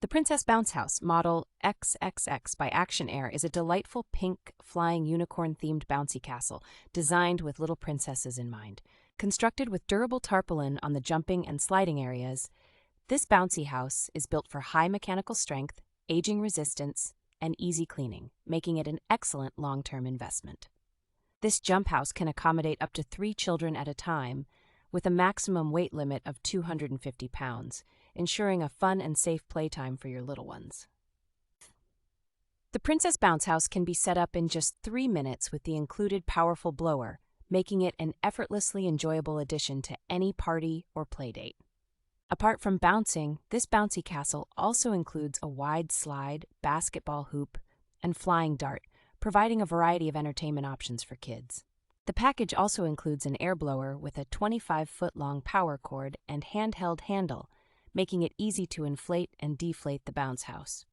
Princess Bounce House, model XXX by Action Air, is a delightful pink, flying unicorn-themed bouncy castle designed with little princesses in mind. Constructed with durable tarpaulin on the jumping and sliding areas, this bouncy house is built for high mechanical strength, aging resistance, and easy cleaning, making it an excellent long-term investment. This jump house can accommodate up to 3 children at a time, with a maximum weight limit of 250 pounds, ensuring a fun and safe playtime for your little ones. The Princess Bounce House can be set up in just 3 minutes with the included powerful blower, making it an effortlessly enjoyable addition to any party or playdate. Apart from bouncing, this bouncy castle also includes a wide slide, basketball hoop, and flying dart, providing a variety of entertainment options for kids. The package also includes an air blower with a 25-foot-long power cord and handheld handle, making it easy to inflate and deflate the bounce house.